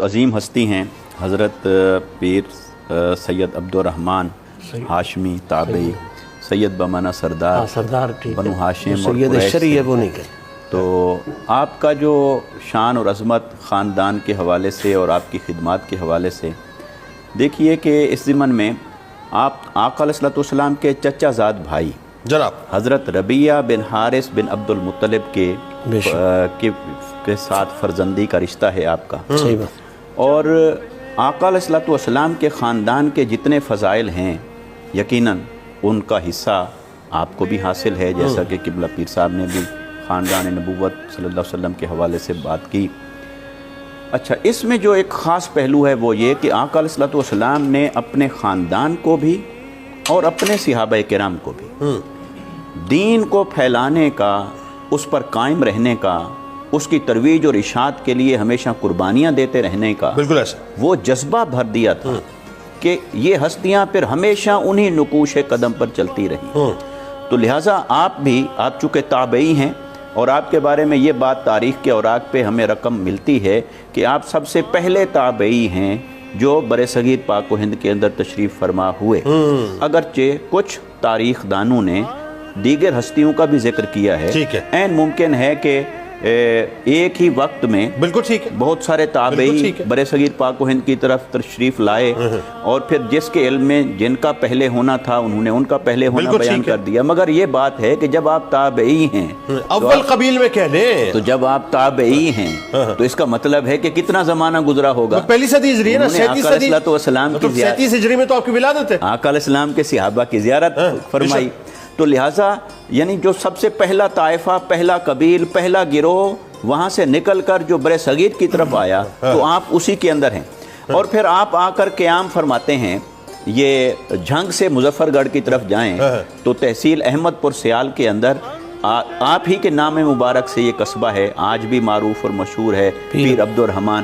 عظیم ہستی ہیں حضرت پیر سید عبدالرحمن ہاشمی تابعی سید بمانا سردار بنو ہاشم اور سید قریش شریع سے۔ وہ نہیں کہ تو آپ کا جو شان اور عظمت خاندان کے حوالے سے اور آپ کی خدمات کے حوالے سے دیکھیے کہ اس ضمن میں آپ آقا علیہ السلام کے چچا زاد بھائی جناب حضرت ربیعہ بن حارث بن عبد المطلب بے شک کے ساتھ فرزندی کا رشتہ ہے آپ کا، صحیح بات اور آقا علیہ السلام کے خاندان کے جتنے فضائل ہیں یقیناً ان کا حصہ آپ کو بھی حاصل ہے، جیسا کہ قبلہ پیر صاحب نے بھی خاندان نبوت صلی اللہ علیہ وسلم کے حوالے سے بات کی۔ اچھا، اس میں جو ایک خاص پہلو ہے وہ یہ کہ آقا علیہ السلام نے اپنے خاندان کو بھی اور اپنے صحابہ کرام کو بھی دین کو پھیلانے کا، اس پر قائم رہنے کا، اس کی ترویج اور اشاعت کے لیے ہمیشہ قربانیاں دیتے رہنے کا بالکل ایسا وہ جذبہ بھر دیا تھا کہ یہ ہستیاں پھر ہمیشہ انہی نقوش قدم پر چلتی رہی۔ تو لہٰذا آپ چونکہ تابعی ہیں اور آپ کے بارے میں یہ بات تاریخ کے اوراق پہ ہمیں رقم ملتی ہے کہ آپ سب سے پہلے تابعی ہیں جو برصغیر پاک و ہند کے اندر تشریف فرما ہوئے، اگرچہ کچھ تاریخ دانوں نے دیگر ہستیوں کا بھی ذکر کیا ہے۔ ٹھیک ہے، عین ممکن ہے کہ ایک ہی وقت میں بالکل ٹھیک ہے، بہت سارے تابعی برصغیر پاک و ہند کی طرف تشریف لائے اور پھر جس کے علم میں جن کا پہلے ہونا تھا انہوں نے ان کا پہلے ہونا بیان کر دیا، مگر یہ بات ہے کہ جب آپ تابعی ہیں اول قبیل میں کہہ لیں تو جب آپ تابعی ہیں تو اس کا مطلب ہے کہ کتنا زمانہ گزرا ہوگا۔ پہلی صدی ہجری ہے نا، 37 ہجری میں تو آپ کی ولادت ہے، آقا علیہ السلام کے صحابہ کی زیارت فرمائی، تو لہٰذا یعنی جو سب سے پہلا طائفہ، پہلا قبیل، پہلا گروہ وہاں سے نکل کر جو برصغیر کی طرف آیا تو آپ اسی کے اندر ہیں، اور پھر آپ آ کر قیام فرماتے ہیں۔ یہ جھنگ سے مظفر گڑھ کی طرف جائیں تو تحصیل احمد پور سیال کے اندر آپ ہی کے نام مبارک سے یہ قصبہ ہے، آج بھی معروف اور مشہور ہے، پیر عبدالرحمن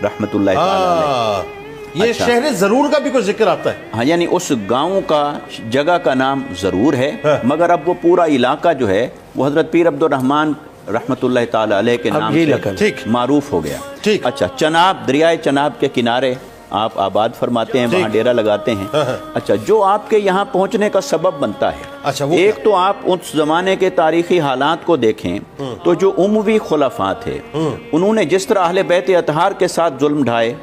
رحمۃ اللہ تعالی علیہ۔ یہ شہر ضرور کا بھی کوئی ذکر آتا ہے؟ ہاں، یعنی اس گاؤں کا جگہ کا نام ضرور ہے، مگر اب وہ پورا علاقہ جو ہے وہ حضرت پیر عبدالرحمن رحمۃ اللہ تعالی علیہ کے نام سے معروف ہو گیا۔ اچھا، چناب، دریائے چناب کے کنارے آپ آباد فرماتے ہیں، وہاں ڈیرا لگاتے ہیں۔ اچھا، جو آپ کے یہاں پہنچنے کا سبب بنتا ہے، ایک تو آپ اس زمانے کے تاریخی حالات کو دیکھیں تو جو اموی خلفاء تھے انہوں نے جس طرح اہل بیت اطہار کے ساتھ ظلم ڈھائے،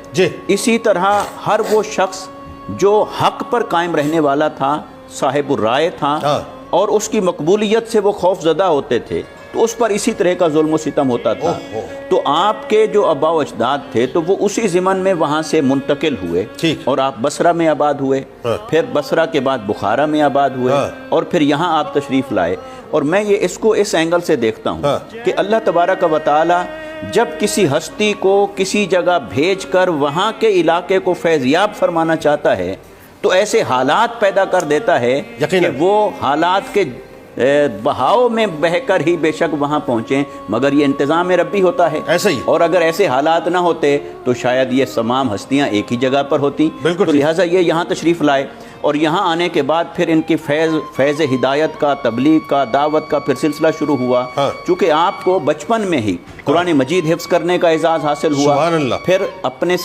اسی طرح ہر وہ شخص جو حق پر قائم رہنے والا تھا، صاحب الرائے تھا اور اس کی مقبولیت سے وہ خوف زدہ ہوتے تھے، تو اس پر اسی طرح کا ظلم و ستم ہوتا تھا۔ تو آپ کے جو آبا و اجداد تھے تو وہ اسی زمن میں وہاں سے منتقل ہوئے اور آپ بصرہ میں آباد ہوئے، پھر بصرہ کے بعد بخارا میں آباد ہوئے اور پھر یہاں آپ تشریف لائے۔ اور میں یہ اس کو اس اینگل سے دیکھتا ہوں کہ اللہ تبارک و تعالی جب کسی ہستی کو کسی جگہ بھیج کر وہاں کے علاقے کو فیضیاب فرمانا چاہتا ہے تو ایسے حالات پیدا کر دیتا ہے کہ وہ حالات کے بہاؤ میں بہ کر ہی بے شک وہاں پہنچیں، مگر یہ انتظام ربی ہوتا ہے ایسا ہی، اور اگر ایسے حالات نہ ہوتے تو شاید یہ تمام ہستیاں ایک ہی جگہ پر ہوتی۔ تو لہٰذا یہ یہاں تشریف لائے اور یہاں آنے کے بعد پھر ان کی فیض ہدایت کا، تبلیغ کا، دعوت کا پھر سلسلہ شروع ہوا۔ چونکہ آپ کو بچپن میں ہی قرآن مجید حفظ کرنے کا اعزاز حاصل ہوا، پھر اپنے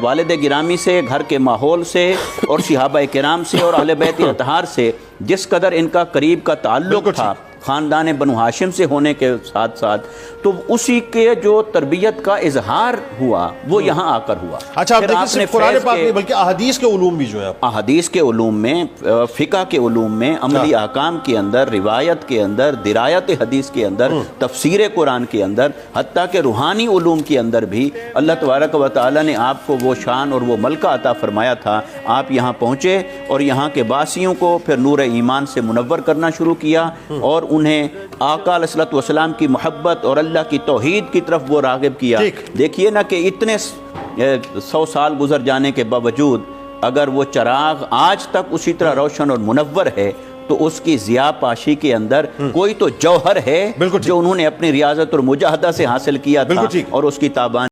والد گرامی سے، گھر کے ماحول سے اور صحابہ کرام سے اور اہل بیت اطہار سے جس قدر ان کا قریب کا تعلق تھا خاندان بنو ہاشم سے ہونے کے ساتھ ساتھ، تو اسی کے جو تربیت کا اظہار ہوا وہ یہاں آ کر ہوا۔ اچھا، آپ دیکھیں صرف قرآن پاک نہیں بلکہ احادیث کے علوم بھی جو ہے، احادیث کے علوم میں، فقہ کے علوم میں، عملی احکام کے اندر، روایت کے اندر، درایت حدیث کے اندر، تفسیر قرآن کے اندر، حتیٰ کہ روحانی علوم کے اندر بھی اللہ تبارک و تعالی نے آپ کو وہ شان اور وہ ملکہ عطا فرمایا تھا۔ آپ یہاں پہنچے اور یہاں کے باسیوں کو پھر نور ایمان سے منور کرنا شروع کیا اور انہیں آقا علیہ السلام کی محبت اور اللہ کی توحید کی طرف وہ راغب کیا۔ دیکھیے نا کہ اتنے 100 سال گزر جانے کے باوجود اگر وہ چراغ آج تک اسی طرح روشن اور منور ہے تو اس کی ضیاء پاشی کے اندر کوئی تو جوہر ہے جو انہوں نے اپنی ریاضت اور مجاہدہ سے حاصل کیا تھا اور اس کی تابان